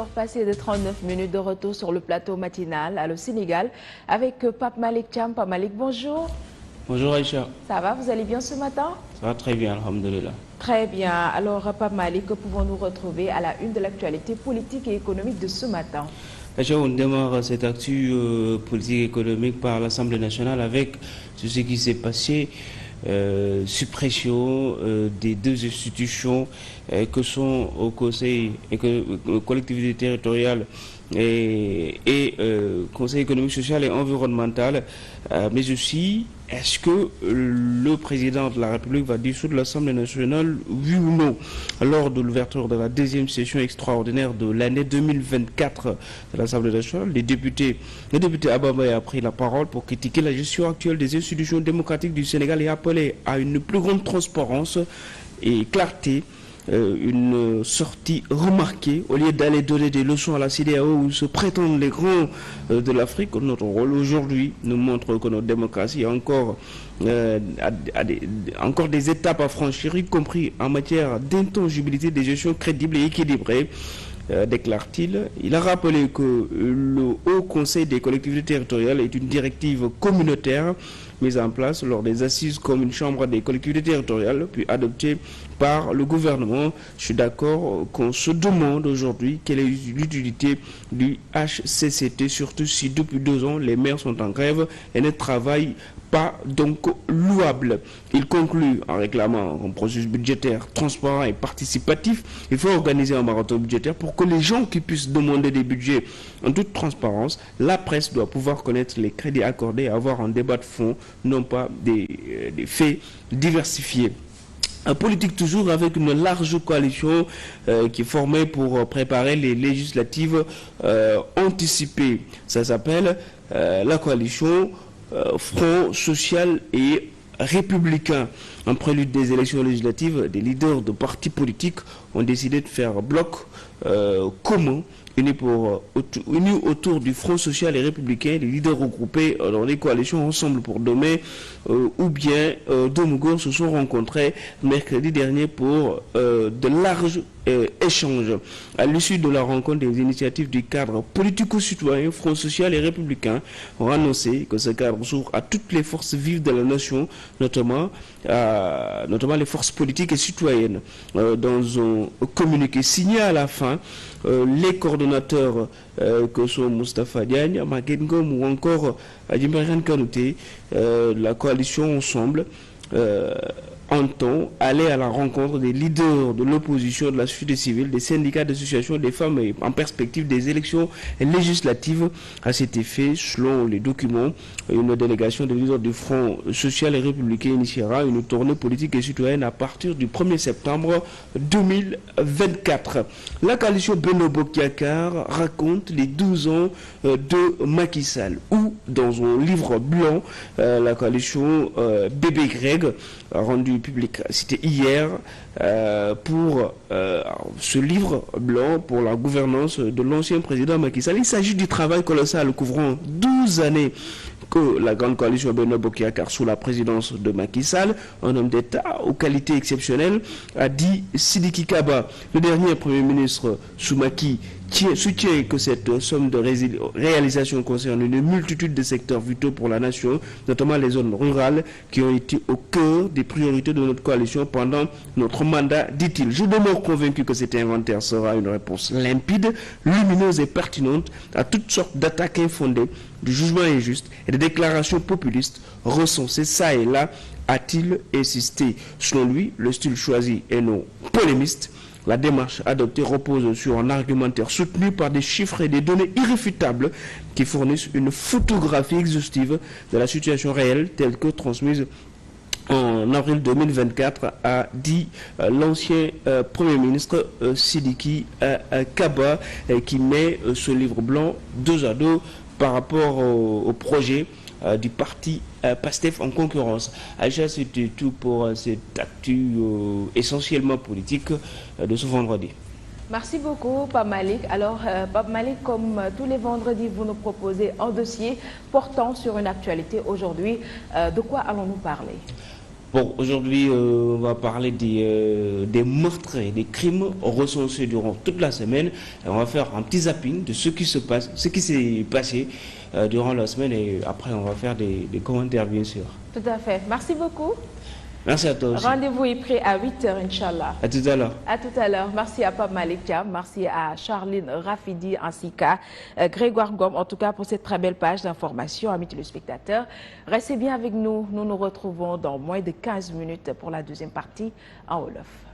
14h passé de 39 minutes de retour sur le plateau matinal à le Sénégal avec Pape Malick Thiam. Pape Malick, bonjour. Bonjour Aïcha. Ça va, vous allez bien ce matin? Ça va très bien, alhamdoulilah. Très bien. Alors Pape Malick, que pouvons-nous retrouver à la une de l'actualité politique et économique de ce matin? Aïcha, on démarre cette actu politique et économique par l'Assemblée nationale avec tout ce qui s'est passé. Suppression des deux institutions que sont au Conseil collectivité territoriale et Conseil économique, social et environnemental, mais aussi est-ce que le président de la République va dissoudre l'Assemblée nationale, oui ou non, lors de l'ouverture de la deuxième session extraordinaire de l'année 2024 de l'Assemblée nationale. Le député Ababa a pris la parole pour critiquer la gestion actuelle des institutions démocratiques du Sénégal et appeler à une plus grande transparence et clarté. Une sortie remarquée, au lieu d'aller donner des leçons à la CEDEAO où se prétendent les grands de l'Afrique. Notre rôle aujourd'hui nous montre que notre démocratie a encore des étapes à franchir, y compris en matière d'intangibilité des gestions crédibles et équilibrées. Déclare-t-il. Il a rappelé que le Haut Conseil des collectivités territoriales est une directive communautaire mise en place lors des assises comme une chambre des collectivités territoriales, puis adoptée par le gouvernement. Je suis d'accord qu'on se demande aujourd'hui quelle est l'utilité du HCCT, surtout si depuis 2 ans les maires sont en grève et ne travaillent pas donc louable. Il conclut en réclamant un processus budgétaire transparent et participatif. Il faut organiser un marathon budgétaire pour que les gens qui puissent demander des budgets en toute transparence. La presse doit pouvoir connaître les crédits accordés et avoir un débat de fond, non pas des faits diversifiés. En politique toujours, avec une large coalition qui est formée pour préparer les législatives anticipées. Ça s'appelle la coalition Front social et républicain. En prélude des élections législatives, des leaders de partis politiques ont décidé de faire bloc commun, unis autour du Front social et républicain, les leaders regroupés dans les coalitions Ensemble pour demain ou bien Domogo se sont rencontrés mercredi dernier pour de larges échanges. À l'issue de la rencontre, des initiatives du cadre politico-citoyen Front social et républicain ont annoncé que ce cadre s'ouvre à toutes les forces vives de la nation, notamment les forces politiques et citoyennes. Dans un communiqué signé à la fin, les coordonnateurs que sont Moustapha Diagne, Maguette Ngom ou encore Adjimbaran Kanouté, la coalition Ensemble, entend aller à la rencontre des leaders de l'opposition, de la société civile, des syndicats, d'associations, des femmes en perspective des élections législatives. À cet effet, selon les documents, une délégation des leaders du Front social et républicain initiera une tournée politique et citoyenne à partir du 1er septembre 2024. La coalition Benno Bokk Yakaar raconte les 12 ans de Macky Sall, où dans un livre blanc, la coalition Bébé Greg a rendu public, c'était hier, pour ce livre blanc pour la gouvernance de l'ancien président Macky Sall. Il s'agit du travail colossal couvrant 12 années que la grande coalition Benno Bokk Yakaar sous la présidence de Macky Sall, un homme d'État aux qualités exceptionnelles, a dit Sidiki Kaba, le dernier Premier ministre sous Macky, soutient que cette somme de réalisation concerne une multitude de secteurs vitaux pour la nation, notamment les zones rurales qui ont été au cœur des priorités de notre coalition pendant notre mandat, dit-il. Je demeure convaincu que cet inventaire sera une réponse limpide, lumineuse et pertinente à toutes sortes d'attaques infondées, de jugements injustes et de déclarations populistes recensées ça et là, a-t-il insisté. Selon lui, le style choisi est non polémiste. La démarche adoptée repose sur un argumentaire soutenu par des chiffres et des données irréfutables qui fournissent une photographie exhaustive de la situation réelle telle que transmise en avril 2024, a dit l'ancien Premier ministre Sidiki Kaba, qui met ce livre blanc dos à dos par rapport au projet du parti PASTEF en concurrence. Aïcha, c'était tout pour cette actu essentiellement politique de ce vendredi. Merci beaucoup, Pape Malick. Alors, Pape Malick, comme tous les vendredis, vous nous proposez un dossier portant sur une actualité. Aujourd'hui, de quoi allons-nous parler? Bon, aujourd'hui, on va parler des meurtres et des crimes recensés durant toute la semaine. Et on va faire un petit zapping de ce qui se passe, ce qui s'est passé durant la semaine, et après on va faire des commentaires, bien sûr. Tout à fait. Merci beaucoup. Merci à toi aussi. Rendez-vous est pris à 8h, Inch'Allah. À tout à l'heure. À tout à l'heure. Merci à Pape Malick Thiam, merci à Charline Rafidi ainsi qu'à Grégoire Ngom, en tout cas pour cette très belle page d'information. Amis téléspectateurs, restez bien avec nous. Nous nous retrouvons dans moins de 15 minutes pour la deuxième partie en Wolof.